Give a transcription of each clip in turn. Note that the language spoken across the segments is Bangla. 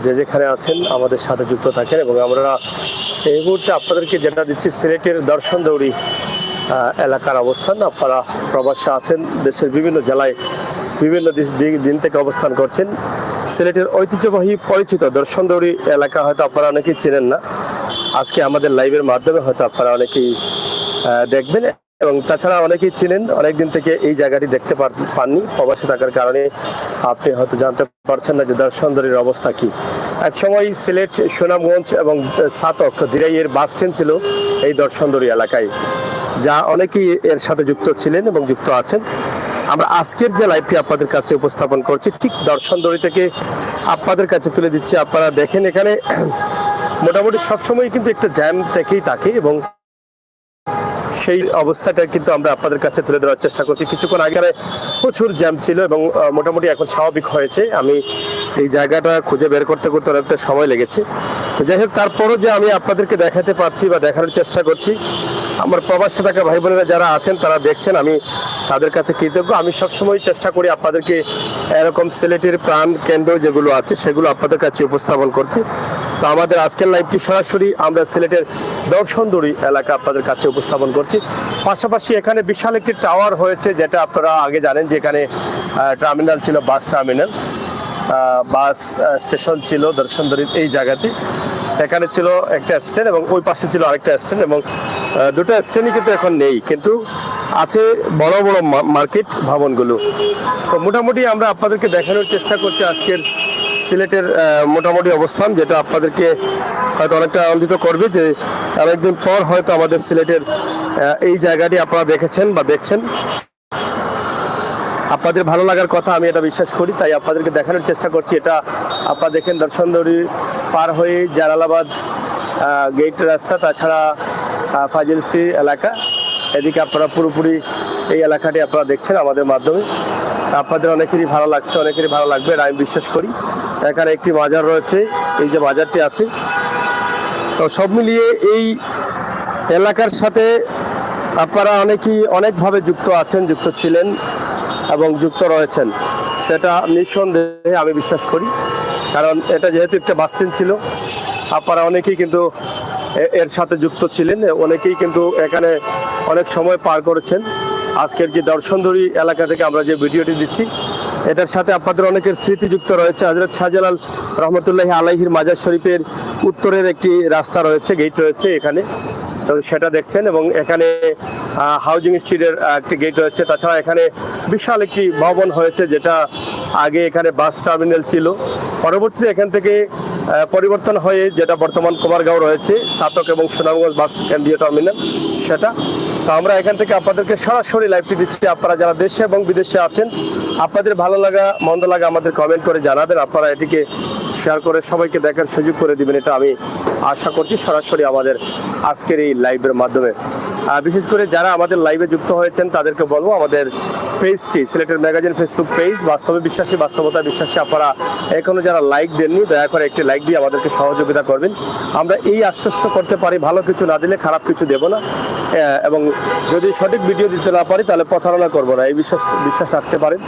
যে যেখানে আছেন আমাদের সাথে যুক্ত থাকেন এবং আমরা এই মুহূর্তে আপনাদেরকে যেটা দিচ্ছি সিলেটের দর্শনদৌড়ি এলাকার অবস্থান। আপনারা প্রবাসে আছেন, দেশের বিভিন্ন জেলায় বিভিন্ন দিন থেকে অবস্থান করছেন। সিলেটের ঐতিহ্যবাহী পরিচিত দর্শনদৌড়ি এলাকা হয়তো আপনারা অনেকেই চেনেন না, আজকে আমাদের লাইভের মাধ্যমে হয়তো আপনারা অনেকেই দেখবেন এবং তাছাড়া অনেকেই চিনেন, অনেকদিন থেকে এই জায়গাটি দেখতে পাননি। প্রবাসে থাকার কারণে আপনি হয়তো জানতে পারছেন না যে দর্শনদৌড়ির অবস্থা কি। একসময় সিলেট, সুনামগঞ্জ এবং ছাতক দিরাইয়ের বাস স্ট্যান্ড ছিল এই দর্শনদৌড়ি এলাকায়, যা অনেকেই এর সাথে যুক্ত ছিলেন এবং যুক্ত আছেন। আমরা আজকের যে লাইভটি আপনাদের কাছে উপস্থাপন করছি ঠিক দর্শনদৌড়ি থেকে আপনাদের কাছে তুলে দিচ্ছি। আপনারা দেখেন এখানে মোটামুটি সবসময় কিন্তু একটা জ্যাম থেকেই থাকে এবং সেই অবস্থাটা কিন্তু আমরা আপনাদের কাছে তুলে ধরার চেষ্টা করছি। কিছুক্ষণ আগে প্রচুর জ্যাম ছিল এবং মোটামুটি এখন স্বাভাবিক হয়েছে। আমি এই জায়গাটা খুঁজে বের করতে করতে অনেকটা সময় লেগেছে। তো যাই হোক, তারপরও যে আমি আপনাদেরকে দেখাতে পারছি বা দেখানোর চেষ্টা করছি, আমার প্রবাসে থাকা ভাই বোনেরা যারা আছেন তারা দেখছেন, আমি তাদের কাছে কৃতজ্ঞ। আমি সবসময় চেষ্টা করি আপনাদেরকে এরকম সিলেটের প্রাণ কেন্দ্র যেগুলো আছে সেগুলো আপনাদের কাছে উপস্থাপন করতে। তো আমাদের আজকের লাইভটি সরাসরি আমরা সিলেটের দর্শনদৌড়ি এলাকা আপনাদের কাছে উপস্থাপন করছি। পাশাপাশি এখানে বিশাল একটি টাওয়ার হয়েছে, যেটা আপনারা আগে জানেন যে এখানে টার্মিনাল ছিল, বাস টার্মিনাল, বাস স্টেশন ছিল দর্শনদৌড়ির এই জায়গাতে। এখানে ছিল একটা স্ট্যান্ড এবং ওই পাশে ছিল আরেকটা স্ট্যান্ড এবং দুটো স্ট্যান্ডই কিন্তু এখন নেই, কিন্তু আছে বড় বড় মার্কেট ভবনগুলো। তো মোটামুটি আমরা আপনাদেরকে দেখানোর চেষ্টা করছি আজকের সিলেটের মোটামুটি অবস্থান, যেটা আপনাদেরকে হয়তো অনেকটা আনন্দিত করবে যে অনেকদিন পর হয়তো আমাদের সিলেটের এই জায়গাটি আপনারা দেখেছেন বা দেখছেন। আপনাদের ভালো লাগার কথা আমি এটা বিশ্বাস করি, তাই আপনাদেরকে দেখানোর চেষ্টা করছি। এটা আপনারা দেখেন দর্শনদৌড়ি পার হয়ে জালালাবাদ গেট রাস্তা, তাছাড়া ফাজিলসি এলাকা, এদিকে আপনারা পুরোপুরি এই এলাকাটি আপনারা দেখছেন আমাদের মাধ্যমে। আপনাদের অনেকেরই ভালো লাগছে, অনেকেরই ভালো লাগবে আমি বিশ্বাস করি। এখানে একটি বাজার রয়েছে, এই যে বাজারটি আছে। তো সব মিলিয়ে এই এলাকার সাথে আপনারা অনেকেই অনেকভাবে যুক্ত আছেন, যুক্ত ছিলেন এবং যুক্ত রয়েছেন, সেটা নিঃসন্দেহে আমি বিশ্বাস করি। কারণ এটা যেহেতু একটা বাস স্ট্যান্ড ছিল, আপনারা অনেকেই কিন্তু এর সাথে যুক্ত ছিলেন, অনেকেই কিন্তু এখানে অনেক সময় পার করেছেন। আজকের যে দর্শনদৌড়ি এলাকা থেকে আমরা যে ভিডিওটি দিচ্ছি, এটার সাথে আপনাদের অনেকের স্মৃতি যুক্ত রয়েছে। হযরত শাহজালাল রহমতুল্লাহি আলাইহির মাজার শরীফের উত্তরের একটি রাস্তা রয়েছে, গেট রয়েছে এখানে, তো সেটা দেখছেন। এবং এখানে হাউজিং স্ট্রিটের একটি গেট রয়েছে। তাছাড়া এখানে বিশাল একটি ভবন হয়েছে, যেটা আগে এখানে বাস টার্মিনাল ছিল, পরবর্তীতে এখান থেকে পরিবর্তন হয়ে যেটা বর্তমান কুমারগাঁও রয়েছে, ছাতক এবং সুনামগঞ্জ বাস কেন্দ্রীয় টার্মিনাল সেটা। তো আমরা এখান থেকে আপনাদেরকে সরাসরি লাইভটি দিচ্ছি। আপনারা যারা দেশে এবং বিদেশে আছেন, আপনাদের ভালো লাগা মন্দ লাগা আমাদের কমেন্ট করে জানাবেন। আপনারা এটিকে শেয়ার করে সবাইকে দেখার সুযোগ করে দিবেন, এটা আমি আশা করছি সরাসরি আমাদের আজকের এই লাইভের মাধ্যমে। বিশেষ করে যারা আমাদের লাইভে যুক্ত হয়েছেন তাদেরকে বলবো, আমাদের পেজটি সিলেটের ম্যাগাজিন ফেসবুক পেজ, বাস্তবে বিশ্বাসী বাস্তবতা বিশ্বাসী, আপনারা এখনো যারা লাইক দেননি দয়া করে একটি লাইক দিয়ে আমাদেরকে সহযোগিতা করবেন। আমরা এই আশ্বস্ত করতে পারি, ভালো কিছু না দিলে খারাপ কিছু দেব না, এবং যদি সঠিক ভিডিও দিতে না পারি তাহলে প্রতারণা করবো না, এই বিশ্বাস রাখতে পারেন।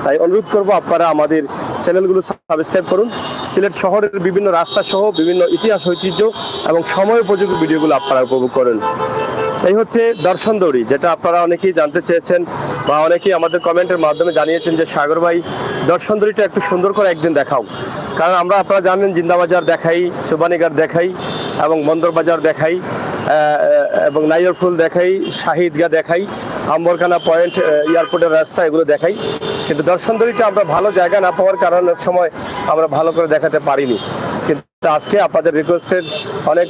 তাই অনুরোধ করবো আপনারা আমাদের চ্যানেলগুলো সাবস্ক্রাইব করুন। সিলেট শহরের বিভিন্ন রাস্তা সহ বিভিন্ন ইতিহাস, ঐতিহ্য এবং সময় উপযোগী ভিডিওগুলো আপনারা উপভোগ করেন। এই হচ্ছে দর্শনদৌড়ি, যেটা আপনারা অনেকেই জানতে চেয়েছেন বা অনেকেই আমাদের কমেন্টের মাধ্যমে জানিয়েছেন যে সাগর ভাই দর্শনদৌড়িটা একটু সুন্দর করে একদিন দেখাও। কারণ আমরা আপনারা জানেন জিন্দাবাজার দেখাই, চুবানীঘাট দেখাই এবং বন্দরবাজার দেখাই এবং নাইরফুল দেখাই, শাহিদগাহ দেখাই, আম্বরখানা পয়েন্ট, এয়ারপোর্টের রাস্তা, এগুলো দেখাই। কিন্তু দর্শনদৌড়িটা আমরা ভালো জায়গা না পাওয়ার কারণে সময় আমরা ভালো করে দেখাতে পারিনি। কিন্তু আজকে আপনাদের রিকোয়েস্টের অনেক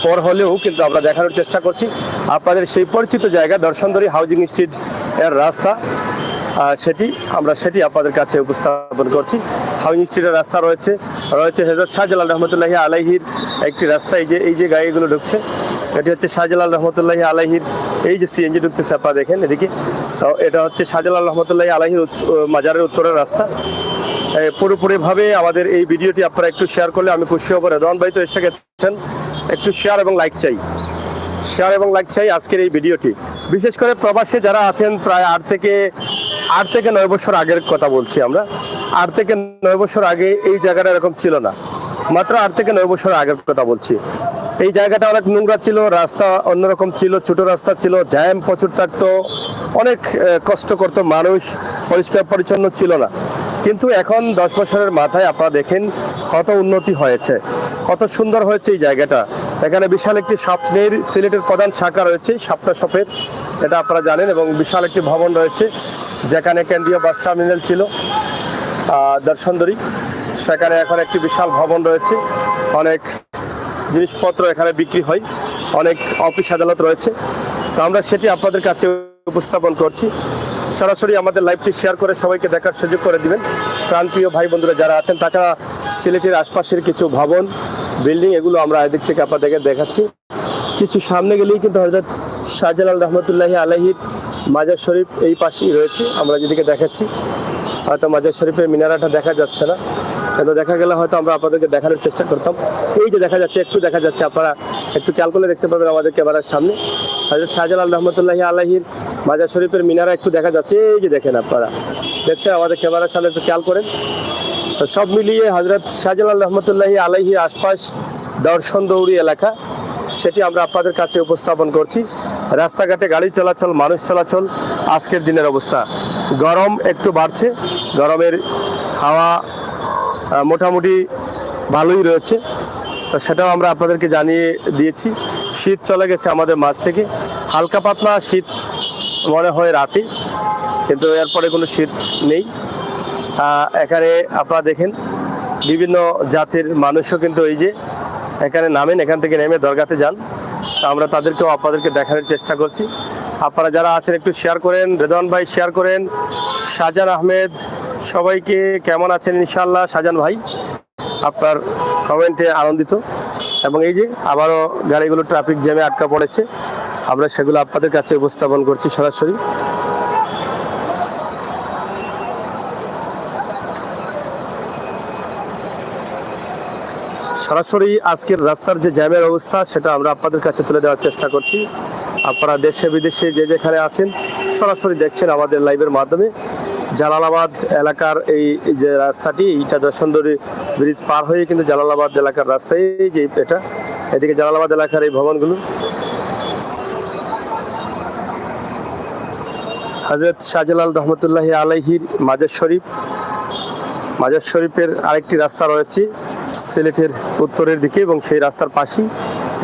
পর হলেও কিন্তু আমরা দেখানোর চেষ্টা করছি আপনাদের সেই পরিচিত জায়গা দর্শনদৌড়ি হাউজিং স্ট্রিট এর রাস্তা, সেটি আপনাদের কাছে উপস্থাপন করছি। হাউজিং স্ট্রিটের রাস্তা রয়েছে হযরত শাহজালাল রহমতুল্লাহি আলাইহির একটি রাস্তা, এই যে গাড়িগুলো ঢুকছে, এটি হচ্ছে শাহজালাল রহমতুল্লাহি আলাইহির, এই যে সিএনজি ঢুকতেছে আপনারা দেখেন এদিকে, তো এটা হচ্ছে শাহজালাল রহমতুল্লাহি আলাইহির মাজারের উত্তরের রাস্তা। পুরোপুরিভাবে আমাদের এই ভিডিওটি আপনারা একটু শেয়ার করলে আমি খুশি হব। রেদওয়ান ভাই তো এসে গেছেন, একটু শেয়ার এবং লাইক চাই আজকের এই ভিডিওটি। বিশেষ করে প্রবাসে যারা আছেন, প্রায় 8 থেকে 9 বছর আগের কথা বলছি আমরা, 8 থেকে 9 বছর আগে এই জায়গাটা এরকম ছিল না। মাত্র 8 থেকে 9 বছর আগের কথা বলছি। এই জায়গাটা অনেক নোংরা ছিল, রাস্তা অন্যরকম ছিল, ছোট রাস্তা ছিল, জ্যাম প্রচুর থাকতো, অনেক কষ্ট করতো মানুষ, পরিষ্কার পরিচ্ছন্ন ছিল না। কিন্তু এখন 10 বছরের মাথায় আপনারা দেখেন কত উন্নতি হয়েছে, কত সুন্দর হয়েছে এই জায়গাটা। এখানে বিশাল একটি স্বপ্নের সিলেটের প্রধান শাখা রয়েছে স্বপ্ন শপের, এটা আপনারা জানেন, এবং বিশাল একটি ভবন রয়েছে যেখানে কেন্দ্রীয় বাস টার্মিনাল ছিল দর্শনদরি, সেখানে এখন একটি বিশাল ভবন রয়েছে, অনেক জিনিসপত্র এখানে বিক্রি হয়, অনেক অফিস আদালত রয়েছে। তো আমরা সেটি আপনাদের কাছে উপস্থাপন করছি। সরাসরি আমাদের লাইভটি শেয়ার করে সবাইকে দেখার সুযোগ করে দিবেন প্রাণপ্রিয় ভাই বন্ধুরা যারা আছেন। তাছাড়া সিলেটের আশপাশের কিছু ভবন বিল্ডিং এগুলো আমরা এদিক থেকে আপনাদেরকে দেখাচ্ছি। কিছু সামনে গেলেই কিন্তু হযরত শাহজালাল রহমতুল্লাহি আলাইহির মাজার শরীফ এই পাশেই রয়েছে। আমরা যেদিকে দেখাচ্ছি হয়তো মাজার শরীফের মিনারাটা দেখা যাচ্ছে না, কিন্তু দেখা গেলে হয়তো আমরা আপনাদেরকে দেখানোর চেষ্টা করতাম। এই যে দেখা যাচ্ছে, একটু দেখা যাচ্ছে, আপনারা একটু খেয়াল করলে দেখতে পাবেন আমাদের ক্যামেরার সামনে হযরত শাহজালাল রহমতুল্লাহি আলাইহির মাজার শরীফের মিনারা একটু দেখা যাচ্ছে। এই যে দেখেন, আপনারা দেখছেন আমাদের ক্যামেরার সামনে, একটু খেয়াল করেন। তো সব মিলিয়ে হযরত শাহজালাল রহমতুল্লাহি আলাইহির আশপাশ দর্শন দৌড়ি এলাকা, সেটি আমরা আপনাদের কাছে উপস্থাপন করছি। রাস্তাঘাটে গাড়ি চলাচল, মানুষ চলাচল, আজকের দিনের অবস্থা। গরম একটু বাড়ছে, গরমের হাওয়া মোটামুটি ভালোই রয়েছে, তো সেটাও আমরা আপনাদেরকে জানিয়ে দিয়েছি। শীত চলে গেছে আমাদের মাঝ থেকে, হালকা পাতলা শীত মনে হয় রাতে, কিন্তু এরপরে কোনো শীত নেই। এখানে আপনারা দেখেন বিভিন্ন জাতির মানুষও কিন্তু এই যে এখানে নামেন, এখান থেকে নেমে দরগাতে যান। আমরা তাদেরকেও আপনাদেরকে দেখানোর চেষ্টা করছি। আপনারা যারা আছেন একটু শেয়ার করেন, রেদওয়ান ভাই শেয়ার করেন, শাহজাহান আহমেদ, সবাইকে কেমন আছেন ইনশাআল্লাহ। শাহজাহান ভাই আপনার কমেন্টে আনন্দিত। এবং এই যে আবারও গাড়িগুলো ট্রাফিক জ্যামে আটকা পড়েছে, আমরা সেগুলো আপনাদের কাছে উপস্থাপন করছি সরাসরি। সরাসরি আজকের রাস্তার যে জ্যামের অবস্থা সেটা আমরা আপনাদের কাছে তুলে দেওয়ার চেষ্টা করছি। আপনারা দেশে বিদেশে যে যেখানে আছেন সরাসরি দেখছেন আমাদের লাইভের মাধ্যমে। জালালাবাদ এলাকার এই যে রাস্তাটি, এইটা দর্শনদরি ব্রিজ পার হয়ে কিন্তু জালালাবাদ এলাকার রাস্তায়, যে এটা এদিকে জালালাবাদ এলাকার এই ভবনগুলো। হযরত শাহজালাল রহমতুল্লাহি আলাইহির মাজার শরীফ, মাজার শরীফের আরেকটি রাস্তা রয়েছে সিলেটের উত্তরের দিকে, এবং সেই রাস্তার পাশেই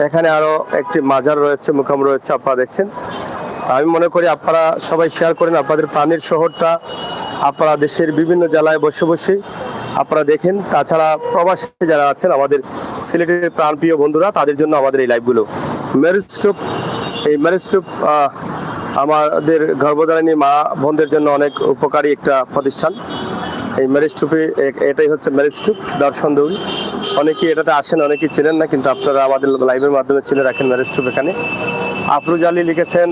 এখানে আরো একটি মাজার রয়েছে, মুকাম রয়েছে, আপনারা দেখছেন। আমি মনে করি আপনারা সবাই শেয়ার করেন আপনাদের প্রাণের শহরটা, আপনারা দেশের বিভিন্ন জেলায় বসে বসে আপনারা দেখেন। তাছাড়া প্রবাসী যারা আছেন আমাদের সিলেটের প্রাণপ্রিয় বন্ধুরা, তাদের জন্য আমাদের এই লাইভগুলো। ম্যারেজ স্টুপ, এই ম্যারেজ স্টুপ আমাদের গর্ভধারিণী মা বোনদের জন্য অনেক উপকারী একটা প্রতিষ্ঠান। এই ম্যারেজ স্টুপে, এটাই হচ্ছে ম্যারেজ স্টুপ দর্শন দৌড়ি। অনেকেই এটাতে আসেন, অনেকেই চেনেন না, কিন্তু আপনারা আমাদের লাইভের মাধ্যমে চিনে রাখেন ম্যারেজ স্টুপ। এখানে আফরুজ আলী লিখেছেন,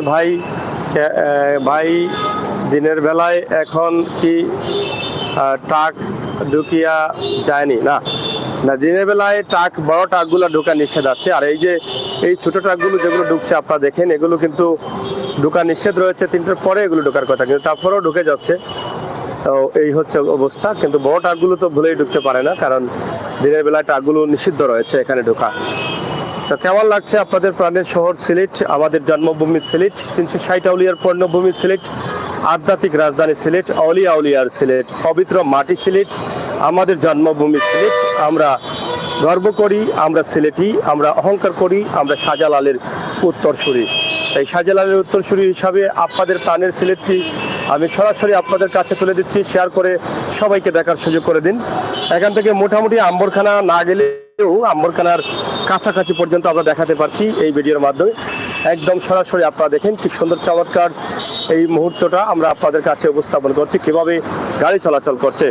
ভাই দিনের বেলায় এখন কি ট্রাক ঢুকিয়া যায়নি? না, দিনের বেলায় ট্রাক, বড় ট্রাকগুলো ঢোকা নিষেধ আছে। আর এই যে এই ছোট ট্রাকগুলো যেগুলো ঢুকছে আপনারা দেখেন, এগুলো কিন্তু ঢোকা নিষেধ রয়েছে 3টার পরে এগুলো ঢোকার কথা, কিন্তু তারপরেও ঢুকে যাচ্ছে। তো এই হচ্ছে অবস্থা। কিন্তু বড় ট্রাকগুলো তো ভুলেই ঢুকতে পারে না, কারণ দিনের বেলায় ট্রাকগুলো নিষিদ্ধ রয়েছে এখানে ঢোকা। তো কেমন লাগছে আপনাদের প্রাণের শহর সিলেট, আমাদের জন্মভূমি সিলেট, 360 আউলিয়ার পর্ণভূমি সিলেট, আধ্যাত্মিক রাজধানী সিলেট, আউলিয়া আউলিয়ার সিলেট, পবিত্র মাটি সিলেট, আমাদের জন্মভূমি সিলেট। আমরা গর্ব করি, আমরা সিলেটি, আমরা অহংকার করি, আমরা শাহজালালের উত্তরসূরি। এই শাহজালালের উত্তরসূরি হিসাবে আপনাদের প্রাণের সিলেটটি আমি সরাসরি আপনাদের কাছে তুলে দিচ্ছি। শেয়ার করে সবাইকে দেখার সুযোগ করে দিন। এখান থেকে মোটামুটি আম্বরখানা না গেলেও আম্বরখানার কাছাকাছি পর্যন্ত আমরা দেখাতে পারছি এই ভিডিওর মাধ্যমে। একদম সরাসরি আপনারা দেখেন কি সুন্দর চমৎকার এই মুহূর্তটা আমরা আপনাদের কাছে উপস্থাপন করছি, কিভাবে গাড়ি চলাচল করছে।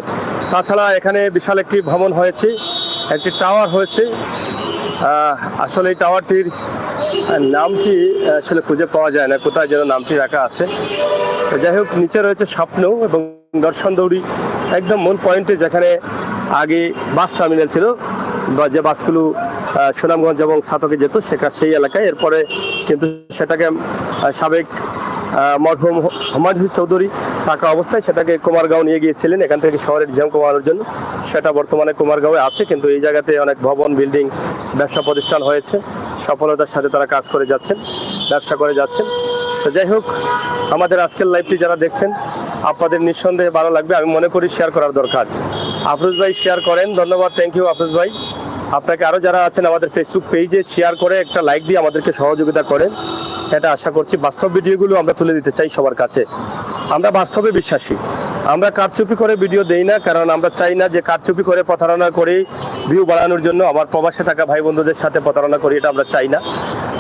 তাছাড়া এখানে বিশাল একটি ভবন হয়েছে, একটি টাওয়ার হয়েছে। আসলে এই টাওয়ারটির নামটি আসলে খুঁজে পাওয়া যায় না, কোথায় যেন নামটি রাখা আছে। যাই হোক, নিচে রয়েছে স্বপ্ন এবং দর্শন দৌড়ি, একদম মূল পয়েন্টে, যেখানে আগে বাস টার্মিনাল ছিল বা যে বাসগুলো সুনামগঞ্জ এবং সাতকে যেত সেই এলাকায়। এরপরে কিন্তু সেটাকে সাবেক মরহুম হুমায়ুন চৌধুরী থাকা অবস্থায় সেটাকে কুমারগাঁও নিয়ে গিয়েছিলেন এখান থেকে শহরের জ্যাম কমানোর জন্য। সেটা বর্তমানে কুমারগাঁওয়ে আছে, কিন্তু এই জায়গাতে অনেক ভবন, বিল্ডিং, ব্যবসা প্রতিষ্ঠান হয়েছে। সফলতার সাথে তারা কাজ করে যাচ্ছেন, ব্যবসা করে যাচ্ছেন। তো যাই হোক, আমাদের আজকের লাইভটি যারা দেখছেন আপনাদের নিঃসন্দেহে ভালো লাগবে, আমি মনে করি শেয়ার করার দরকার। আফরোজ ভাই শেয়ার করেন, ধন্যবাদ, থ্যাংক ইউ আফরোজ ভাই। আপনাকে আরও যারা আছেন আমাদের ফেসবুক পেজে শেয়ার করে একটা লাইক দিয়ে আমাদেরকে সহযোগিতা করেন, এটা আশা করছি। বাস্তব ভিডিওগুলো আমরা তুলে দিতে চাই সবার কাছে। আমরা বাস্তবে বিশ্বাসী, আমরা কারচুপি করে ভিডিও দেই না, কারণ আমরা চাই না যে কারচুপি করে প্রতারণা করে ভিউ বাড়ানোর জন্য আমার প্রবাসে থাকা ভাই বন্ধুদের সাথে প্রতারণা করি, এটা আমরা চাই না।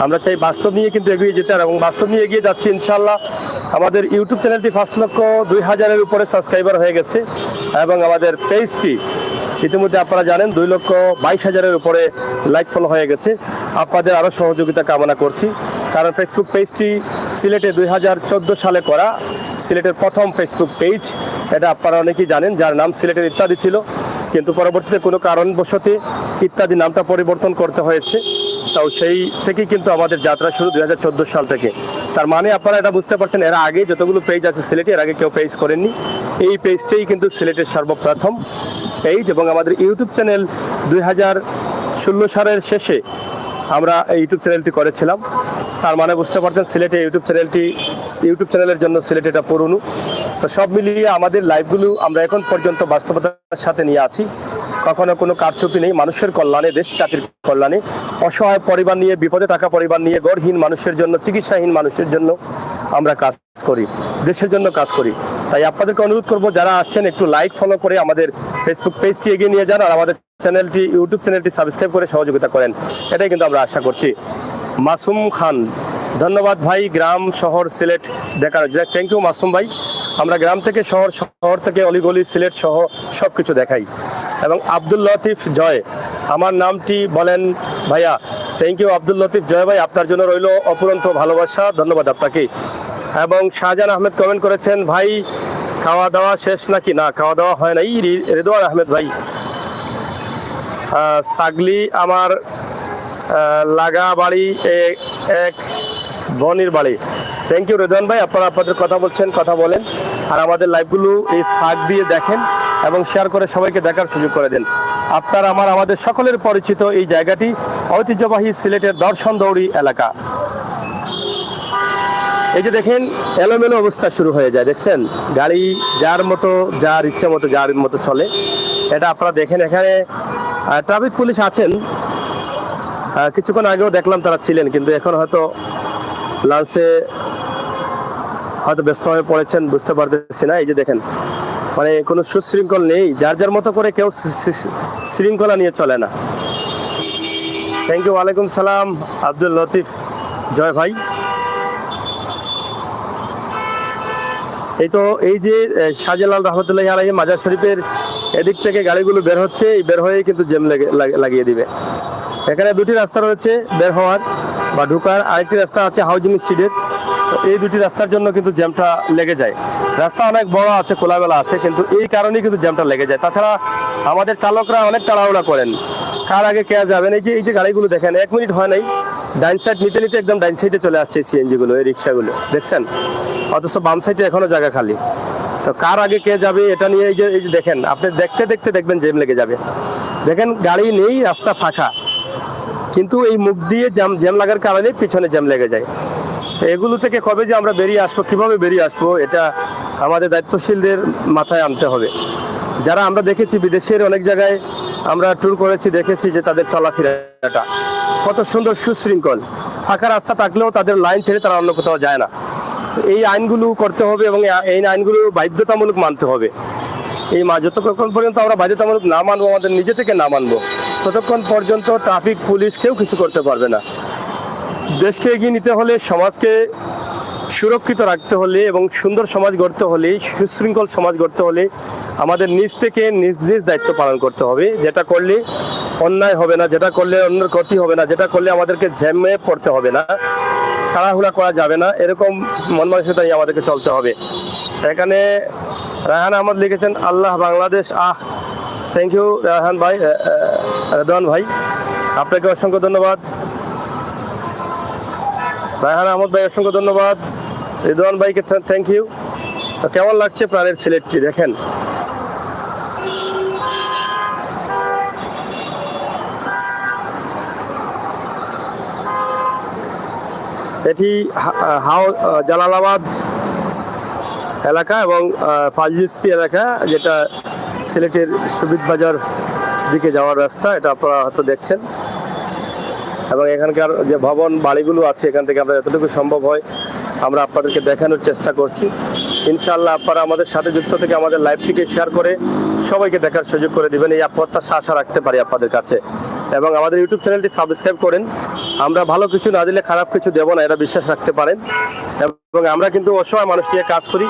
আমরা চাই বাস্তব নিয়ে কিন্তু এগিয়ে যেতে, এবং বাস্তব নিয়ে এগিয়ে যাচ্ছি ইনশাল্লাহ। আমাদের ইউটিউব চ্যানেলটি 5,02,000-এর উপরে সাবস্ক্রাইবার হয়ে গেছে, এবং আমাদের পেজটি ইতিমধ্যে আপনারা জানেন 2,22,000-এর উপরে লাইক ফলো হয়ে গেছে। আপনাদের আরও সহযোগিতা কামনা করছি, কারণ ফেসবুক পেজটি সিলেটে 2014 সালে করা, সিলেটের প্রথম ফেসবুক পেজ। এটা আপনারা অনেকেই জানেন, যার নাম সিলেটের ইত্যাদি ছিল, কিন্তু পরবর্তীতে কোনো কারণবশতে ইত্যাদি নামটা পরিবর্তন করতে হয়েছে। তাও সেই থেকেই কিন্তু আমাদের যাত্রা শুরু 2014 সাল থেকে। তার মানে আপনারা এটা বুঝতে পারছেন, এর আগে যতগুলো পেজ আছে সিলেটে, এর আগে কেউ পেজ করেননি। এই পেজটাই কিন্তু সিলেটের সর্বপ্রথম পেজ, এবং আমাদের ইউটিউব চ্যানেল 2016 সালের শেষে আমরা এই ইউটিউব চ্যানেলটি করেছিলাম। তার মানে বুঝতে পারছেন সিলেটে ইউটিউব চ্যানেলের জন্য সিলেট এটা পুরনো। তো সব মিলিয়ে আমাদের লাইভগুলো আমরা এখন পর্যন্ত বাস্তবতার সাথে নিয়ে আছি। কখনো কোনো কারচুপি নেই, মানুষের কল্যাণে, দেশ জাতির কল্যাণে, অসহায় পরিবার নিয়ে, বিপদে থাকা পরিবার নিয়ে, গড়হীন মানুষের জন্য, চিকিৎসাহীন মানুষের জন্য আমরা কাজ করি, দেশের জন্য কাজ করি। তাই আপনাদেরকে অনুরোধ করব, যারা আছেন একটু লাইক ফলো করে আমাদের ফেসবুক পেজটি এগিয়ে নিয়ে যান, আর আমাদের ইউটিউব চ্যানেলটি সাবস্ক্রাইব করে সহযোগিতা করেন, এটাই কিন্তু আমরা আশা করছি। মাসুম খান, ধন্যবাদ ভাই, গ্রাম শহর সিলেট দেখানোর জন্য। থ্যাংক ইউ মাসুম ভাই। আমরা গ্রাম থেকে শহর, শহর থেকে অলিগলি, সিলেট সহ সব কিছু দেখাই। এবং আব্দুল লতিফ জয়, আমার নামটি বলেন ভাইয়া। থ্যাংক ইউ আব্দুল লতিফ জয় ভাই, আপনার জন্য রইল অপুরন্ত ভালোবাসা, ধন্যবাদ আপনাকে। এবং শাহজাহান আহমেদ কমেন্ট করেছেন, ভাই খাওয়া দাওয়া শেষ নাকি? না, খাওয়া দাওয়া হয় নাই। রেদওয়ান আহমেদ ভাই, সাগলি আমার লাগা বাড়ি, এক বনির বাড়ি। থ্যাংক ইউ রেদওয়ান ভাই, আপনারা আপনাদের কথা বলছেন, কথা বলেন, আর আমাদের লাইভগুলো এই ফাঁক দিয়ে দেখেন এবং শেয়ার করে সবাইকে দেখার সুযোগ করে দেন। আপনার আমাদের সকলের পরিচিত এই জায়গাটি ঐতিহ্যবাহী সিলেটের দর্শন দৌড়ি এলাকা। এই যে দেখেন, এলোমেলো অবস্থা শুরু হয়ে যায়, দেখছেন গাড়ি যার মতো, যার ইচ্ছে মতো, যার মতো চলে। এটা আপনারা দেখেন, এখানে ট্রাফিক পুলিশ আছেন, কিছুক্ষণ আগেও দেখলাম তারা ছিলেন, কিন্তু এখন হয়তো লাঞ্চে হয়তো ব্যস্ত হয়ে পড়েছেন, বুঝতে পারতেছি না। এই যে দেখেন, মানে কোনো সুশৃঙ্খল নেই, যার যার মতো করে কেউ শৃঙ্খলা নিয়ে চলে না। থ্যাংক ইউ, ওয়ালাইকুম সালাম আব্দুল লতিফ জয় ভাই। এই তো এই যে শাহজালাল রহমতুল্লাহ আলাইহি মাজার শরীফের এদিক থেকে গাড়িগুলো বের হচ্ছে, এই বের হয়েই কিন্তু জ্যাম লাগিয়ে দিবে। এখানে দুটি রাস্তা রয়েছে বের হওয়ার বা ঢোকার, আরেকটি রাস্তা আছে হাউজিং স্ট্রিটের। এই দুটি রাস্তার জন্য কিন্তু জ্যামটা লেগে যায়। রাস্তা অনেক বড় আছে, খোলামেলা আছে, কিন্তু এই কারণেই কিন্তু জ্যামটা লেগে যায়। তাছাড়া আমাদের চালকরা অনেক তাড়াহুড়া করেন, কার আগে কে যাবেন। এই যে গাড়িগুলো দেখেন, 1 মিনিট হয় নাই, ডাইন সাইড নিতে নিতে একদম ডাইন সাইডে চলে আসছে সিএনজি গুলো, এই রিক্সাগুলো দেখছেন, অথচ বাম সাইডে এখনো জায়গা খালি। তো কার আগে কে যাবে এটা নিয়ে এই যে দেখেন, আপনি দেখতে দেখতে দেখবেন জ্যাম লেগে যাবে। দেখেন গাড়ি নেই, রাস্তা ফাঁকা, কিন্তু এই মুখ দিয়ে জ্যাম লাগার কারণে পিছনে জ্যাম লেগে যায়। তো এগুলো থেকে কবে যে আমরা বেরিয়ে আসবো, কিভাবে বেরিয়ে আসবো, এটা আমাদের দায়িত্বশীলদের মাথায় আনতে হবে। যারা আমরা দেখেছি বিদেশের অনেক জায়গায় আমরা ট্যুর করেছি, দেখেছি যে তাদের চলাফেরাটা কত সুন্দর, সুশৃঙ্খল। ফাঁকা রাস্তা থাকলেও তাদের লাইন ছেড়ে তারা অন্য কোথাও যায় না। এই আইনগুলো করতে হবে এবং এই আইনগুলো বাধ্যতামূলক মানতে হবে। যতক্ষণ পর্যন্ত আমরা বাধ্যতামূলক না মানবো, আমাদের নিজে থেকে না মানবো, ততক্ষণ পর্যন্ত ট্রাফিক পুলিশ কেউ কিছু করতে পারবে না। দেশকে এগিয়ে নিতে হলে, সমাজকে সুরক্ষিত রাখতে হলে এবং সুন্দর সমাজ গড়তে হলে, সুশৃঙ্খল সমাজ গড়তে হলে আমাদের নিজ থেকে নিজ দায়িত্ব পালন করতে হবে। যেটা করলে অন্যায় হবে না, যেটা করলে অন্যের ক্ষতি হবে না, যেটা করলে আমাদেরকে জ্যামে পড়তে হবে না, তাড়াহুড়া করা যাবে না, এরকম মন মানসিকতা নিয়ে আমাদেরকে চলতে হবে। এখানে রায়হান আহমদ লিখেছেন, আল্লাহ বাংলাদেশ থ্যাংক ইউ রায়হান ভাই, রেদওয়ান ভাই আপনাকে অসংখ্য ধন্যবাদ। রায়হান আহমদ ভাই অসংখ্য ধন্যবাদ, রেদওয়ান ভাইকে থ্যাংক ইউ। তো কেমন লাগছে প্রাণের সিলেটটি দেখেন। এটি জালালাবাদ এলাকা এবং ফাজিলসি এলাকা, যেটা সিলেটের সুবিদ বাজার দিকে যাওয়ার রাস্তা, এটা আপনারা হয়তো দেখছেন। এবং এখানকার যে ভবন বাড়িগুলো আছে এখান থেকে আমরা যতটুকু সম্ভব হয় আমরা আপনাদেরকে দেখানোর চেষ্টা করছি। ইনশাআল্লাহ আপনারা আমাদের সাথে যুক্ত থেকে আমাদের লাইভটিকে শেয়ার করে সবাইকে দেখার সুযোগ করে দিবেন, এই প্রত্যাশা আশা রাখতে পারি আপনাদের কাছে। এবং আমাদের ইউটিউব চ্যানেলটি সাবস্ক্রাইব করেন। আমরা ভালো কিছু না দিলে খারাপ কিছু দেবো না, এটা বিশ্বাস রাখতে পারেন। এবং আমরা কিন্তু অসহায় মানুষ নিয়ে কাজ করি।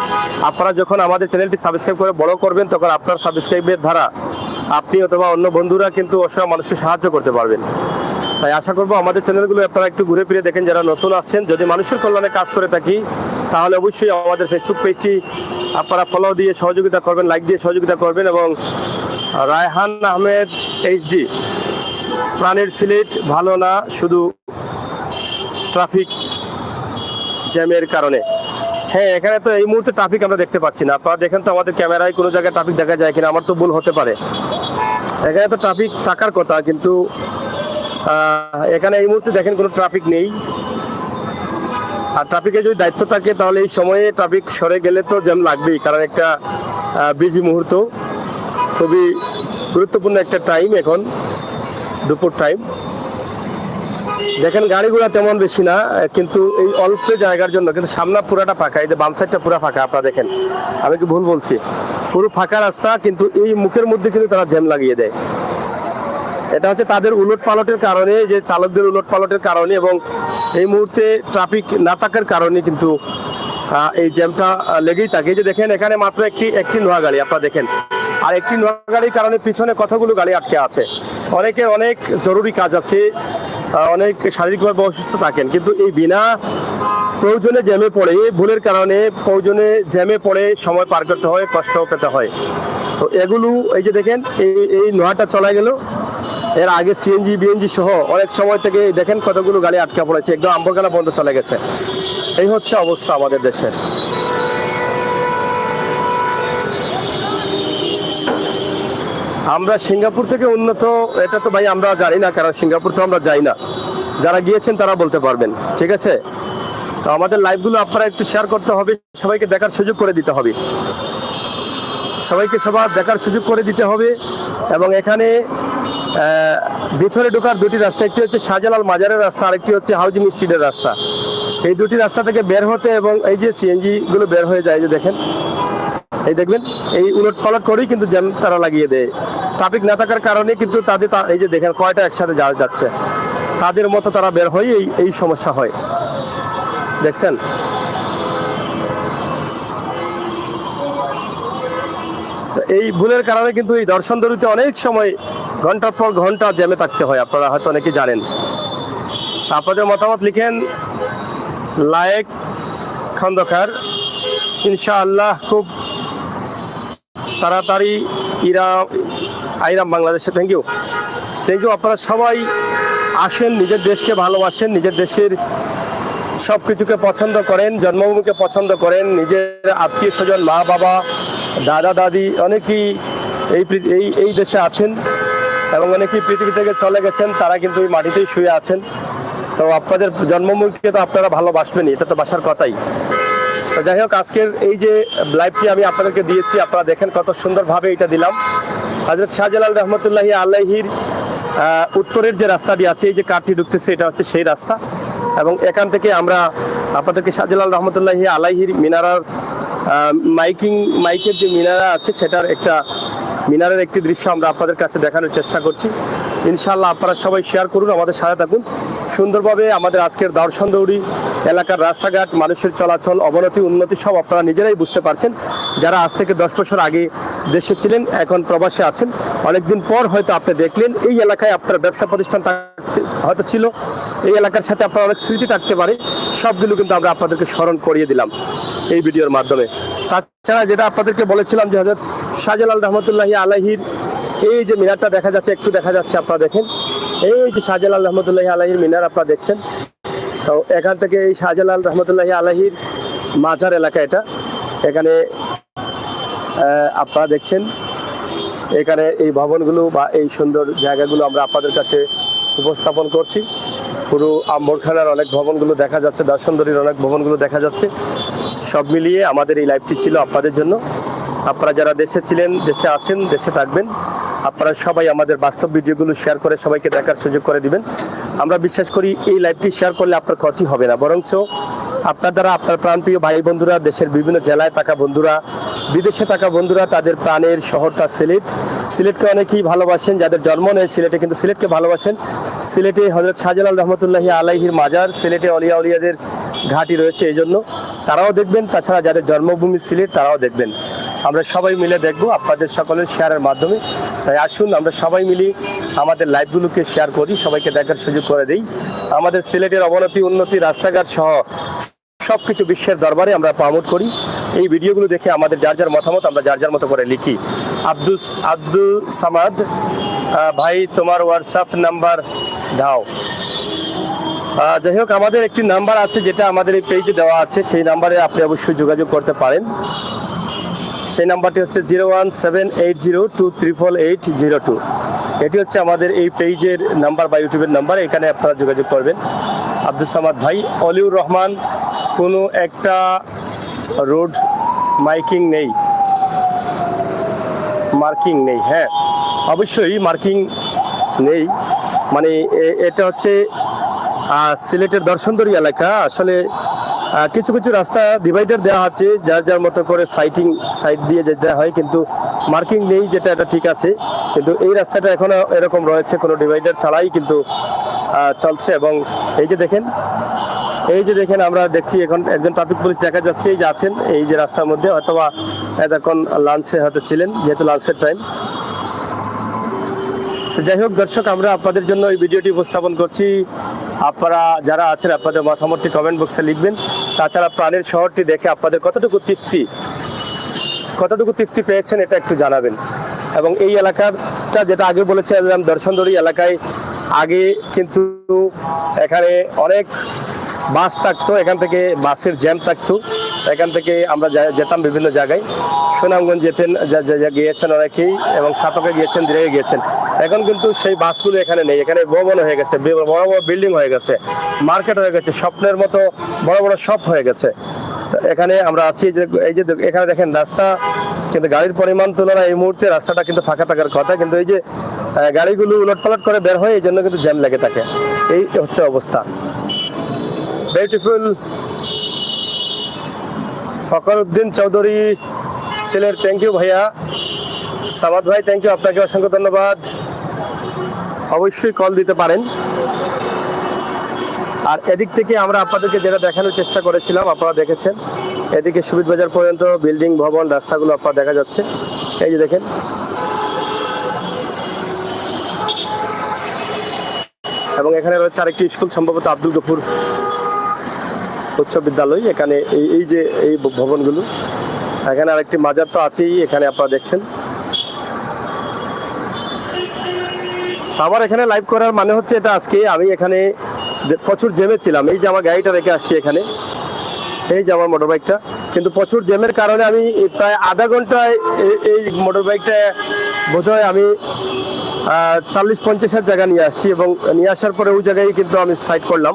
আপনারা যখন আমাদের চ্যানেলটি সাবস্ক্রাইব করে বড় করবেন তখন আপনার সাবস্ক্রাইবের দ্বারা আপনি অথবা অন্য বন্ধুরা কিন্তু অসহায় মানুষকে সাহায্য করতে পারবেন। তাই আশা করবো আমাদের চ্যানেলগুলো আপনারা একটু ঘুরে ফিরে দেখেন যারা নতুন আসছেন। যদি মানুষের কল্যাণে কাজ করে থাকি তাহলে অবশ্যই আমাদের ফেসবুক পেজটি আপনারা ফলো দিয়ে সহযোগিতা করবেন, লাইক দিয়ে সহযোগিতা করবেন। এবং রায়হান আহমেদ এইচডি, প্রাণের সিলেট ভালো না শুধু ট্রাফিক জ্যামের কারণে। হ্যাঁ, এখানে তো এই মুহূর্তে ট্রাফিক আমরা দেখতে পাচ্ছি না। আপনারা দেখেন তো আমাদের ক্যামেরায় কোনো জায়গায় ট্রাফিক দেখা যায় কিনা, আমার তো ভুল হতে পারে। এখানে তো ট্রাফিক থাকার কথা, কিন্তু এখানে এই মুহূর্তে দেখেন কোনো ট্রাফিক নেই। আর ট্রাফিকের যদি দায়িত্ব থাকে তাহলে এই সময়ে ট্রাফিক সরে গেলে তো জ্যাম লাগবেই, কারণ একটা বিজি মুহূর্ত, খুবই গুরুত্বপূর্ণ একটা টাইম, এখন দুপুর টাইম। দেখেন গাড়িগুলো তেমন বেশি না, কিন্তু এই অল্প জায়গার জন্য কিন্তু সামনে পুরাটা ফাঁকা, এই যে বাম সাইডটা পুরা ফাঁকা। আপনারা দেখেন, আমি কি ভুল বলছি? পুরো ফাঁকা রাস্তা, কিন্তু এই মুখের মধ্যে কিন্তু তারা জ্যাম লাগিয়ে দেয়। এটা হচ্ছে তাদের উলট পালটের কারণে, যে চালকদের উলট পালটের কারণে এবং এই মুহূর্তে ট্রাফিক না থাকার কারণে কিন্তু এই জ্যামটা লেগেই থাকে। যে দেখেন এখানে মাত্র একটি নোয়া গাড়ি, আপনারা দেখেন। আর একটি নোয়া গাড়ির কারণে পিছনে কতগুলো গাড়ি আটকে আছে। অনেকের অনেক জরুরি কাজ আছে, অনেক শারীরিকভাবে অসুস্থ থাকেন, কিন্তু এই বিনা প্রয়োজনে জ্যামে পড়ে, ভুলের কারণে প্রয়োজনে জ্যামে পড়ে সময় পার করতে হয়, কষ্ট পেতে হয়। তো এগুলো এই যে দেখেন এই নোয়াটা চলে গেল, এর আগে সিএনজি বিএনজি সহ অনেক সময় থেকে দেখেন কতগুলো গাড়ি আটকা পড়েছে, একদম আম্বরখানা বন্ধ চলে গেছে। এই হচ্ছে অবস্থা আমাদের দেশের। আমরা সিঙ্গাপুর থেকে উন্নত এটা তো ভাই আমরা জানি না, কারণ সিঙ্গাপুর তো আমরা যাই না। যারা গিয়েছেন তারা বলতে পারবেন, ঠিক আছে? তো আমাদের লাইভগুলো আপনারা একটু শেয়ার করতে হবে, সবাইকে দেখার সুযোগ করে দিতে হবে, সবাইকে সবার দেখার সুযোগ করে দিতে হবে। এবং এখানে ভিতরে ঢোকার দুটি রাস্তা, একটি হচ্ছে শাহজালাল মাজারের রাস্তা, আরেকটি হচ্ছে হাউজিং স্ট্রিটের রাস্তা। এই দুটি রাস্তা থেকে বের হতে এবং এই যে সিএনজি গুলো বের হয়ে যায়, যে দেখেন, এই দেখবেন এই উলট পালট করেই কিন্তু জ্যাম তারা লাগিয়ে দেয়। ট্রাফিক না থাকার কারণে কিন্তু তাদের এই যে দেখেন কয়টা একসাথে যাচ্ছে, তাদের মতো তারা বের হয়ে এই সমস্যা হয়, দেখছেন? এই ভুলের কারণে কিন্তু এই দর্শন দড়িতে অনেক সময় ঘন্টার পর ঘন্টা জ্যামে থাকতে হয়, আপনারা হয়তো অনেকে জানেন। আপনাদের মতামত লিখেন। লায়েক খন্দকার, ইনশাআল্লাহ খুব তাড়াতাড়ি আইরাম বাংলাদেশে। Thank you. আপনারা সবাই আসেন, নিজের দেশকে ভালোবাসেন, নিজের দেশের সব কিছুকে পছন্দ করেন, জন্মভূমিকে পছন্দ করেন, নিজের আত্মীয় স্বজন, মা বাবা, দাদা দাদি অনেকেই এই দেশে আছেন এবং অনেকেই পৃথিবী থেকে চলে গেছেন, তারা কিন্তু এই মাটিতেই শুয়ে আছেন। তো আপনাদের জন্মভূমিকে তো আপনারা ভালোবাসবেনই, এটা তো বাসার কথাই। তো যাই হোক, আজকের এই যে লাইভটি আমি আপনাদেরকে দিয়েছি, আপনারা দেখেন কত সুন্দরভাবে এটা দিলাম। হযরত শাহজালাল রহমতুল্লাহি আলাইহির উত্তরের যে রাস্তাটি আছে, এই যে কারটি ঢুকতেছে, এটা হচ্ছে সেই রাস্তা। এবং এখান থেকে আমরা আপনাদেরকে শাহজালাল রহমতুল্লাহি আলাইহির মিনারার মাইকের যে মিনারা আছে সেটার মিনারের একটি দৃশ্য আমরা আপনাদের কাছে দেখানোর চেষ্টা করছি। ইনশাআল্লাহ আপনারা সবাই শেয়ার করুন, আমাদের সাথে থাকুন। সুন্দরভাবে আমাদের আজকের দর্শন দৌড়ি এলাকার রাস্তাঘাট, মানুষের চলাচল, অবনতি উন্নতি সব আপনারা নিজেরাই বুঝতে পারছেন। যারা আজ থেকে 10 বছর আগে দেশে ছিলেন, এখন প্রবাসে আছেন, অনেকদিন পর হয়তো আপনি দেখলেন এই এলাকায় আপনার ব্যবসা প্রতিষ্ঠান হয়তো ছিল, এই এলাকার সাথে আপনার অনেক স্মৃতি থাকতে পারে, সবগুলো কিন্তু আমরা আপনাদেরকে স্মরণ করিয়ে দিলাম এই ভিডিওর মাধ্যমে। তাছাড়া যেটা আপনাদেরকে বলেছিলাম যে হযরত শাহজালাল রহমতুল্লাহি আলাইহির এই যে মিনারটা দেখা যাচ্ছে, একটু দেখা যাচ্ছে, আপনারা দেখেন, এই যে শাহজালাল রহমতুল্লাহি আলাইহির মিনার আপনারা দেখছেন। তো এখান থেকে এই শাহজালাল রহমতুল্লাহি আলাইহির মাজার এলাকা, এখানে আপনারা দেখছেন এখানে এই ভবনগুলো বা এই সুন্দর জায়গাগুলো আমরা আপনাদের কাছে উপস্থাপন করছি। পুরো আম্বরখানার অনেক ভবনগুলো দেখা যাচ্ছে, দর্শনদরীর অনেক ভবনগুলো দেখা যাচ্ছে। সব মিলিয়ে আমাদের এই লাইভটি ছিল আপনাদের জন্য। আপনারা যারা দেশে ছিলেন, দেশে আছেন, দেশে থাকবেন, আপনারা সবাই আমাদের বাস্তব ভিডিওগুলো শেয়ার করে সবাইকে দেখার সুযোগ করে দিবেন। আমরা বিশ্বাস করি এই লাইভটি শেয়ার করলে আপনার ক্ষতি হবে না, বরঞ্চ আপনার দ্বারা আপনার প্রাণপ্রিয় ভাই বন্ধুরা, দেশের বিভিন্ন জেলায় থাকা বন্ধুরা, বিদেশে থাকা বন্ধুরা, তাদের প্রাণের শহরটা সিলেট, সিলেটকে অনেকেই ভালোবাসেন, যাদের জন্ম নেই সিলেটে কিন্তু সিলেটকে ভালোবাসেন। সিলেটে হযরত শাহজালাল রহমতুল্লাহি আলাইহির মাজার, সিলেটে অলিয়া উলিয়াদের ঘাঁটি রয়েছে, এই জন্য তারাও দেখবেন। তাছাড়া যাদের জন্মভূমি সিলেট তারাও দেখবেন। আমরা সবাই মিলে দেখব আপনাদের সকলের শেয়ারের মাধ্যমে। তাই আসুন আমরা সবাই মিলে আমাদের লাইভগুলোকে শেয়ার করি, সবাইকে দেখার সুযোগ করে দিই। আমাদের সিলেটের অবনতি, উন্নতি, রাস্তাঘাট সহ সব কিছু বিশ্বের দরবারে আমরা প্রমোট করি। এই ভিডিওগুলো দেখে আমাদের যার যার মতামত আমরা যার যার মতো করে লিখি। আব্দুল সামাদ ভাই, তোমার হোয়াটসঅ্যাপ নাম্বার দাও। যাই হোক, আমাদের একটি নাম্বার আছে যেটা আমাদের এই পেজে দেওয়া আছে, সেই নাম্বারে আপনি অবশ্যই যোগাযোগ করতে পারেন। সেই নাম্বারটি হচ্ছে 01780234802। এটি হচ্ছে আমাদের এই পেজের নাম্বার বা ইউটিউবের নাম্বার, এখানে আপনারা যোগাযোগ করবেন। আব্দুল সামাদ ভাই, অলিউর রহমান, কোনো একটা রোড মার্কিং নেই? হ্যাঁ, অবশ্যই মার্কিং নেই। মানে এটা হচ্ছে সিলেটের দর্শনদরী এলাকা। আসলে কিছু কিছু রাস্তা ডিভাইডার দেওয়া আছে, যার যার মতো করে সাইড দিয়ে যেতে হয়, কিন্তু মার্কিং নেই, যেটা এটা ঠিক আছে। কিন্তু এই রাস্তাটা এখনো এরকম রয়েছে, কোনো ডিভাইডার ছাড়াই কিন্তু চলছে। এবং এই যে দেখেন আমরা দেখছি এখন একজন ট্রাফিক পুলিশ দেখা যাচ্ছে, এই যে আছেন এই যে রাস্তার মধ্যে, অথবা এখন লাঞ্চে হয়তো ছিলেন, যেহেতু লাঞ্চের টাইম। তো যাই হোক দর্শক, আমরা আপনাদের জন্য এই ভিডিওটি উপস্থাপন করছি। আপনারা যারা আছেন আপনাদের মতামতটি কমেন্ট বক্সে লিখবেন। তাছাড়া প্রাণের শহরটি দেখে আপনাদের কতটুকু তৃপ্তি পেয়েছেন এটা একটু জানাবেন। এবং এই এলাকাটা যেটা আগে বলেছিলাম দর্শনদরী এলাকায়, আগে কিন্তু এখানে অনেক বাস থাকতো, এখান থেকে বাসের জ্যাম থাকতো, এখান থেকে আমরা যেতাম বিভিন্ন জায়গায়। সুনামগঞ্জ গিয়েছেন অনেকেই, এবং সাতকে গিয়েছেন, দিরাকে গিয়েছেন। এখন কিন্তু সেই বাসগুলো এখানে নেই, এখানে ভবন হয়ে গেছে, বড় বড় বিল্ডিং হয়ে গেছে, মার্কেট হয়ে গেছে, স্বপ্নের মতো বড় বড় শপ হয়ে গেছে। তো এখানে আমরা আছি, এই যে এখানে দেখেন রাস্তা, কিন্তু গাড়ির পরিমাণ তুলনায় এই মুহূর্তে রাস্তাটা কিন্তু ফাঁকা থাকার কথা, কিন্তু এই যে গাড়িগুলো উলটপালট করে বের হয়, এই জন্য কিন্তু জ্যাম লেগে থাকে। এই হচ্ছে অবস্থা। Beautiful Fakhruddin Chowdhury Sylhet, thank you ভাইয়া। সামাদ ভাই, থ্যাংক ইউ, আপনাকে অসংখ্য ধন্যবাদ। অবশ্যই কল দিতে পারেন। আর এদিক থেকে আমরা আপনাদেরকে যেটা দেখানোর চেষ্টা করেছিলাম আপনারা দেখেছেন, এদিকে সুবিধ বাজার পর্যন্ত বিল্ডিং, ভবন, রাস্তাগুলো আপনারা দেখা যাচ্ছে, এই যে দেখেন। এবং এখানে রয়েছে আরেকটি স্কুল, সম্ভবত আব্দুল গফুর উচ্চ বিদ্যালয়। এখানে এই যে এই ভবনগুলো, এখানে আরেকটি মাজার তো আছেই, এখানে আপনারা দেখছেন। আমার এখানে লাইভ করার মানে হচ্ছে এটা, আজকে আমি এখানে প্রচুর জ্যামে ছিলাম। এই যে আমার গাড়িটা রেখে আসছি এখানে, এই যে আমার মোটর বাইকটা, কিন্তু প্রচুর জ্যামের কারণে আমি প্রায় আধা ঘন্টায় এই মোটর বাইকটা বোধহয় আমি 40-50 জায়গা নিয়ে আসছি। এবং নিয়ে আসার পরে ওই জায়গায় কিন্তু আমি সাইড করলাম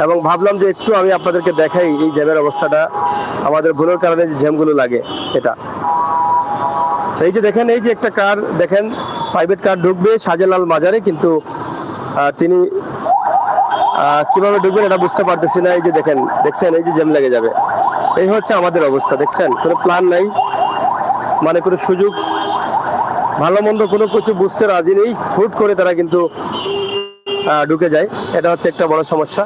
এবং ভাবলাম যে একটু আমি আপনাদেরকে দেখাই এই জ্যামের অবস্থাটা, আমাদের ভুলের কারণে যে জ্যামগুলো লাগে এটা। এই যে দেখেন, এই যে একটা কার দেখেন, প্রাইভেট কার ঢুকবে শাহজালাল মাজারে, কিন্তু তিনি কিভাবে ঢুকবেন এটা বুঝতে পারতেছি না। এই যে দেখছেন এই যে জ্যাম লেগে যাবে, এই হচ্ছে আমাদের অবস্থা। দেখছেন, কোনো প্ল্যান নাই, মানে কোনো সুযোগ ভালো মন্দ কোনো কিছু বুঝতে রাজি নেই, হুট করে তারা কিন্তু ঢুকে যায়। এটা হচ্ছে একটা বড় সমস্যা।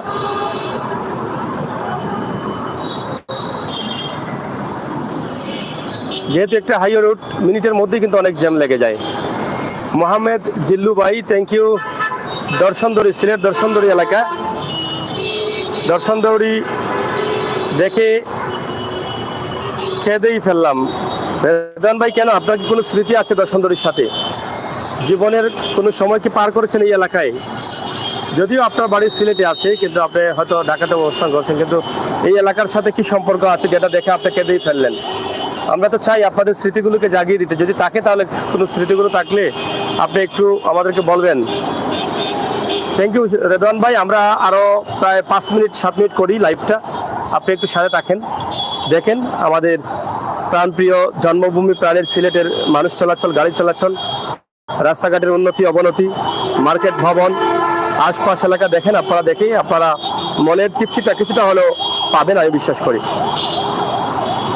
যেহেতু একটা হাইওয়ে রুট, মিনিটের মধ্যেই কিন্তু অনেক জ্যাম লেগে যায়। মোহাম্মদ জিল্লু ভাই, থ্যাংক ইউ। দর্শনদরী, সিলেট দর্শনদরী এলাকা, দর্শনদরী দেখে খেদেই ফেললাম। বেদান ভাই, কেন, আপনার কি কোনো স্মৃতি আছে দর্শনদরীর সাথে? জীবনের কোনো সময় কি পার করেছেন এই এলাকায়? যদিও আপনার বাড়ি সিলেটে আছে, কিন্তু আপনি হয়তো ঢাকাতে অবস্থান করছেন, কিন্তু এই এলাকার সাথে কি সম্পর্ক আছে যেটা দেখে আপনি কেঁদেই ফেললেন? আমরা তো চাই আপনাদের স্মৃতিগুলোকে জাগিয়ে দিতে, যদি থাকে তাহলে কোনো স্মৃতিগুলো থাকলে আপনি একটু আমাদেরকে বলবেন। থ্যাংক ইউ রেদওয়ান ভাই। আমরা আরও প্রায় 5 মিনিট 7 মিনিট করি লাইভটা, আপনি একটু সাথে থাকেন, দেখেন আমাদের প্রাণপ্রিয় জন্মভূমি প্রাণের সিলেটের মানুষ চলাচল, গাড়ি চলাচল, রাস্তাঘাটের উন্নতি অবনতি, মার্কেট ভবন, আশপাশ এলাকা দেখেন। আপনারা দেখেই আপনারা মনের তৃপ্তিটা কিছুটা হলেও পাবেন আমি বিশ্বাস করি।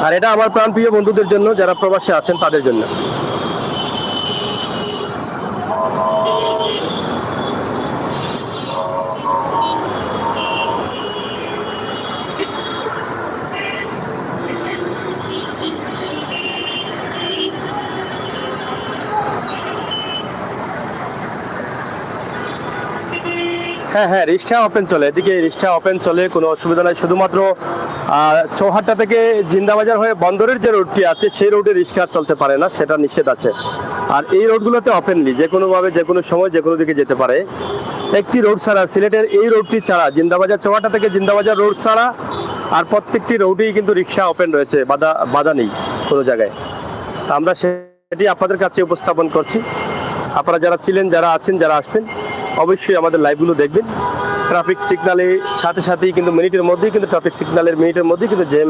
আর এটা আমার প্রাণপ্রিয় বন্ধুদের জন্য, যারা প্রবাসে আছেন তাদের জন্য। হ্যাঁ হ্যাঁ, রিক্সা ওপেন চলে, এদিকে রিক্সা ওপেন চলে, কোনো অসুবিধা নাই। শুধুমাত্র চৌহাট্টা থেকে জিন্দাবাজার হয়ে বন্দরের যে রোডটি আছে সেই রোডে রিক্সা চলতে পারে না, সেটা নিষেধ আছে। আর এই রোডগুলোতে ওপেনলি যে কোনোভাবে যে কোনো সময় যে কোনো দিকে যেতে পারে। একটি রোড ছাড়া, সিলেটের এই রোডটি ছাড়া, জিন্দাবাজার চৌহাট্টা থেকে জিন্দাবাজার রোড ছাড়া আর প্রত্যেকটি রোডেই কিন্তু রিক্সা ওপেন রয়েছে, বাধা নেই কোনো জায়গায়। তা আমরা সেটি আপনাদের কাছে উপস্থাপন করছি। আপনারা যারা ছিলেন, যারা আছেন, যারা আসবেন, অবশ্যই আমাদের লাইভগুলো দেখবেন। ট্রাফিক সিগনালে সাথে সাথেই কিন্তু মিনিটের মধ্যেই কিন্তু ট্রাফিক সিগনালের মিনিটের মধ্যেই কিন্তু জ্যাম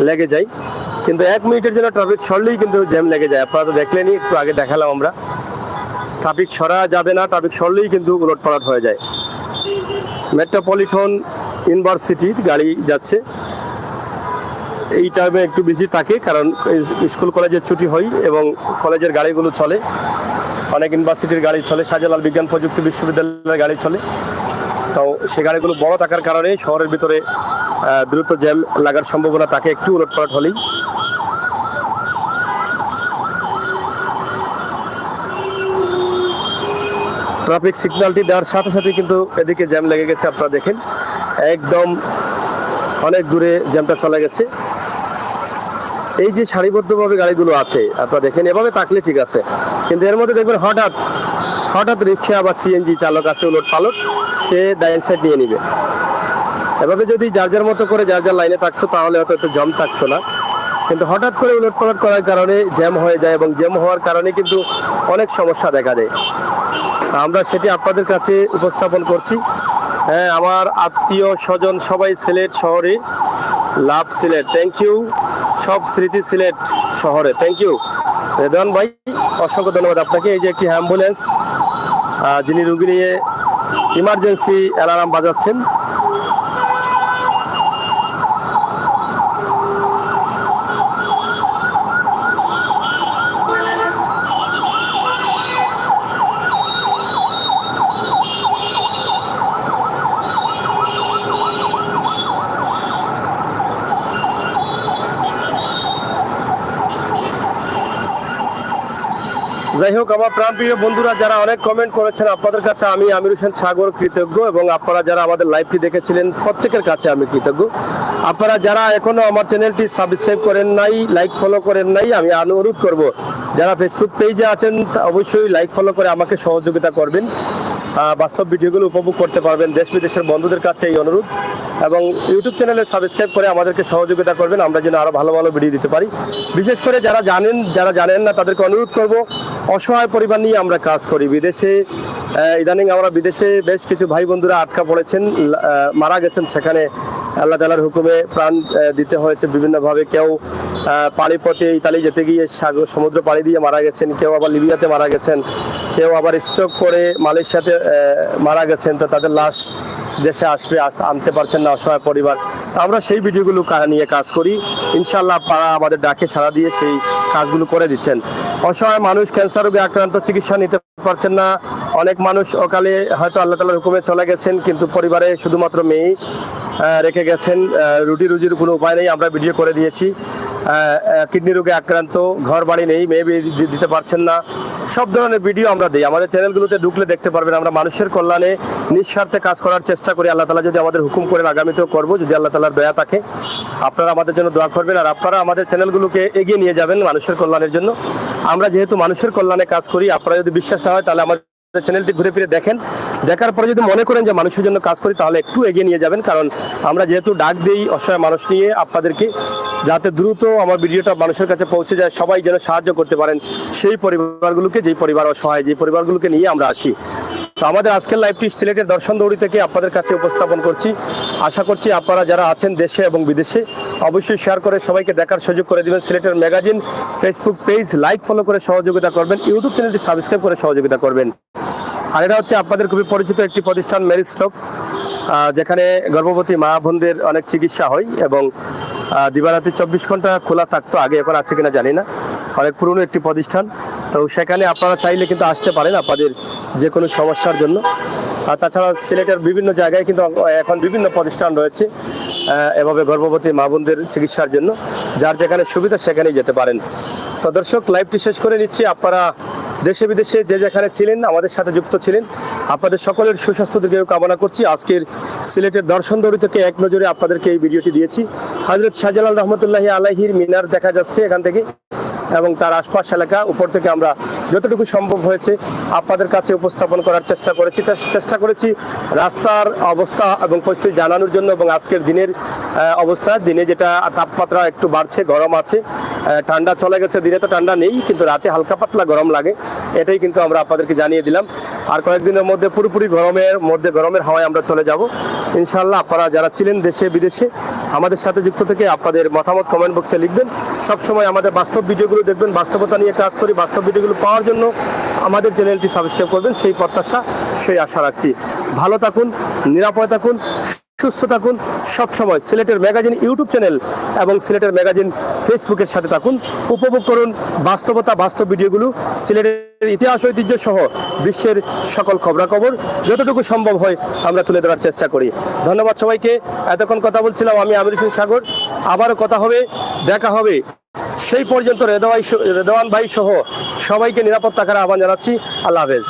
লেগে যায়, কিন্তু 1 মিনিটের জন্য ট্রাফিক সরলেই কিন্তু জ্যাম লেগে যায়। আপনারা তো দেখলেনই, একটু আগে দেখালাম আমরা। ট্রাফিক সরা যাবে না, ট্রাফিক সরলেই কিন্তু উলটপালট হয়ে যায়। মেট্রোপলিটন ইউনিভার্সিটির গাড়ি যাচ্ছে, এই টাইমে একটু বিজি থাকে, কারণ স্কুল কলেজের ছুটি হয় এবং কলেজের গাড়িগুলো চলে, অনেক ইউনিভার্সিটির গাড়ি চলে, শাহজালাল বিজ্ঞান প্রযুক্তি বিশ্ববিদ্যালয়ের গাড়ি চলে। তো সে গাড়িগুলো বড় থাকার কারণে শহরের ভিতরে দ্রুত জ্যাম লাগার সম্ভাবনা থাকে একটু উলটপালট হলেই। ট্রাফিক সিগন্যালটি দেওয়ার সাথে সাথে কিন্তু এদিকে জ্যাম লেগে গেছে, আপনারা দেখেন একদম অনেক দূরে জ্যামটা চলে গেছে। এই যে সারিবদ্ধভাবে গাড়িগুলো আছে আপনারা দেখেন, এভাবে থাকলে ঠিক আছে, কিন্তু এর মধ্যে দেখবেন হঠাৎ রিক্সা বা সিএনজি চালক আছে উলট পালট, সে ডাইন সাইড নিয়ে নিবে। এভাবে যদি যার যার মতো করে যার যার লাইনে থাকতো তাহলে হয়তো এত জ্যাম থাকতো না, কিন্তু হঠাৎ করে উলট পালট করার কারণে জ্যাম হয়ে যায় এবং জ্যাম হওয়ার কারণে কিন্তু অনেক সমস্যা দেখা দেয়। আমরা সেটি আপনাদের কাছে উপস্থাপন করছি। হ্যাঁ, আমার আত্মীয় স্বজন সবাই সিলেট শহরে, লাভ সিলেট, থ্যাংক ইউ। সব স্মৃতি সিলেট শহরে, থ্যাংক ইউ রেদওয়ান ভাই, অসংখ্য ধন্যবাদ আপনাকে। এই যে একটি অ্যাম্বুলেন্স, যিনি রুগী নিয়ে ইমার্জেন্সি অ্যালার্ম বাজাচ্ছেন। যাই হোক, আমার প্রাণপ্রিয় বন্ধুরা যারা অনেক কমেন্ট করেছেন, আপনাদের কাছে আমি আমির হোসেন সাগর কৃতজ্ঞ, এবং আপনারা যারা আমাদের লাইভটি দেখেছিলেন প্রত্যেকের কাছে আমি কৃতজ্ঞ। আপনারা যারা এখনো আমার চ্যানেলটি সাবস্ক্রাইব করেন নাই, লাইক ফলো করেন নাই, আমি অনুরোধ করব যারা ফেসবুক পেজে আছেন অবশ্যই লাইক ফলো করে আমাকে সহযোগিতা করবেন, বাস্তব ভিডিওগুলো উপভোগ করতে পারবেন। দেশ বিদেশের বন্ধুদের কাছে এই অনুরোধ, এবং ইউটিউব চ্যানেলে সাবস্ক্রাইব করে আমাদেরকে সহযোগিতা করবেন, আমরা যেন আরো ভালো ভালো ভিডিও দিতে পারি। বিশেষ করে যারা জানেন না তাদেরকে অনুরোধ করব, অসহায় পরিবার নিয়ে আমরা কাজ করি। বিদেশে ইদানিং আমরা বিদেশে বেশ কিছু ভাই বন্ধুরা আটকা পড়েছেন, মারা গেছেন, সেখানে আল্লাহ তাআলার হুকুমে প্রাণ দিতে হয়েছে বিভিন্নভাবে। কেউ পানিপথে ইতালি যেতে গিয়ে সমুদ্র পাড়ি দিয়ে মারা গেছেন, কেউ আবার লিবিয়াতে মারা গেছেন, কেউ আবার স্ট্রোক করে মালয়েশিয়াতে মারা গেছেন। তো তাদের লাশ দেশে আসবে, আনতে পারছেন না অসহায় পরিবার। আমরা সেই ভিডিওগুলো নিয়ে কাজ করি, ইনশাল্লাহ আপনারা আমাদের ডাকে সাড়া দিয়ে সেই কাজগুলো করে দিচ্ছেন। অসহায় মানুষ ক্যান্সার রোগে আক্রান্ত, চিকিৎসা নিতে পারছেন না, অনেক মানুষ অকালে হয়তো আল্লাহ তাআলার হুকুমে চলে গেছেন, কিন্তু পরিবারে শুধুমাত্র মেয়ে রেখে গেছেন, রুটি রুজির কোনো উপায় নেই, আমরা ভিডিও করে দিয়েছি। কিডনি রোগে আক্রান্ত, ঘর বাড়ি নেই, মেয়ে দিতে পারছেন না, সব ধরনের ভিডিও আমরা দিই। আমাদের চ্যানেলগুলোতে ঢুকলে দেখতে পারবেন আমরা মানুষের কল্যাণে নিঃস্বার্থে কাজ করার চেষ্টা করি। আল্লাহ তাআলা যদি আমাদের হুকুম করেন আগামীতেও করবো, যদি আল্লাহ তাআলার দয়া থাকে। আপনারা আমাদের জন্য দোয়া করবেন, আর আপনারা আমাদের চ্যানেলগুলোকে এগিয়ে নিয়ে যাবেন মানুষের কল্যাণের জন্য। আমরা যেহেতু মানুষের কল্যাণে কাজ করি, আপনারা যদি বিশ্বাস না হয় তাহলে আমাদের চ্যানেলটি ঘুরে ফিরে দেখেন, দেখার পরে যদি মনে করেন যে মানুষের জন্য কাজ করি তাহলে একটু এগিয়ে নিয়ে যাবেন, কারণ আমরা যেহেতু ডাক দিই অসহায় মানুষ নিয়ে আপনাদেরকে, যাতে দ্রুত আমার ভিডিওটা মানুষের কাছে পৌঁছে যায়, সবাই যেন সাহায্য করতে পারেন সেই পরিবারগুলোকে, যেই পরিবার অসহায়, যেই পরিবারগুলোকে নিয়ে আমরা আসি। তো আমাদের আজকের লাইভটি সিলেটের দর্শন দৌড়ি থেকে আপনাদের কাছে উপস্থাপন করছি। আশা করছি আপনারা যারা আছেন দেশে এবং বিদেশে অবশ্যই শেয়ার করে সবাইকে দেখার সুযোগ করে দিবেন। সিলেটের magazine Facebook page like follow করে সহযোগিতা করবেন, ইউটিউব চ্যানেলটি সাবস্ক্রাইব করে সহযোগিতা করবেন। আর এটা হচ্ছে আপনাদের খুবই পরিচিত একটি প্রতিষ্ঠান মেরিজ স্টপ, যেখানে গর্ভবতী মা বোনদের অনেক চিকিৎসা হয় এবং দিবারাত্রি 24 ঘন্টা খোলা থাকতো আগে, এখন আছে কিনা জানি না, অনেক পুরনো একটি প্রতিষ্ঠান। তো সেখানে আপনারা চাইলে কিন্তু আসতে পারেন আপনাদের যে কোনো সমস্যার জন্য। আর তাছাড়া সিলেটের বিভিন্ন জায়গায় কিন্তু এখন বিভিন্ন প্রতিষ্ঠান রয়েছে এভাবে গর্ভবতী মা বোনদের চিকিৎসার জন্য, যার যেখানে সুবিধা সেখানেই যেতে পারেন। তো দর্শক, লাইভটি শেষ করে নিচ্ছি। আপনারা দেশে বিদেশে যে যেখানে ছিলেন আমাদের সাথে যুক্ত ছিলেন, আপনাদের সকলের সুস্বাস্থ্য দীর্ঘায়ু কামনা করছি। আজকের সিলেটের দর্শন দৌড়ি থেকে এক নজরে আপনাদেরকে এই ভিডিওটি দিয়েছি। হযরত শাহজালাল রহমতুল্লাহি আলাইহির মিনার দেখা যাচ্ছে এখান থেকে এবং তার আশপাশ এলাকা উপর থেকে আমরা যতটুকু সম্ভব হয়েছে আপনাদের কাছে উপস্থাপন করার চেষ্টা করেছি রাস্তার অবস্থা এবং পরিস্থিতি জানানোর জন্য। এবং আজকের দিনের অবস্থা, দিনে যেটা তাপমাত্রা একটু বাড়ছে, গরম আছে, ঠান্ডা চলে গেছে, দিনে তো ঠান্ডা নেই কিন্তু রাতে হালকা পাতলা গরম লাগে, এটাই কিন্তু আমরা আপনাদেরকে জানিয়ে দিলাম। আর কয়েকদিনের মধ্যে পুরোপুরি গরমের হাওয়ায় আমরা চলে যাব ইনশাআল্লাহ। আপনারা যারা ছিলেন দেশে বিদেশে আমাদের সাথে যুক্ত থেকে আপনাদের মতামত কমেন্ট বক্সে লিখবেন। সবসময় আমাদের বাস্তব ভিডিওগুলো দেখবেন, বাস্তবতা নিয়ে কাজ করি। বাস্তব ভিডিওগুলো পাওয়ার জন্য আমাদের চ্যানেলটি সাবস্ক্রাইব করবেন, সেই প্রত্যাশা, সেই আশা রাখছি। ভালো থাকুন, নিরাপদ থাকুন, সুস্থ থাকুন। সবসময় সিলেটের ম্যাগাজিন ইউটিউব চ্যানেল এবং সিলেটের ম্যাগাজিন ফেসবুকের সাথে থাকুন, উপভোগ করুন বাস্তবতা, বাস্তব ভিডিওগুলো, সিলেটের ইতিহাস ঐতিহ্য সহ বিশ্বের সকল খবরাখবর যতটুকু সম্ভব হয় আমরা তুলে ধরার চেষ্টা করি। ধন্যবাদ সবাইকে। এতক্ষণ কথা বলছিলাম আমি আমির হোসেন সাগর। আবারও কথা হবে, দেখা হবে। সেই পর্যন্ত রেদওয়ান ভাই সহ সবাইকে নিরাপদ থাকার আহ্বান জানাচ্ছি। আল্লাহ হাফেজ।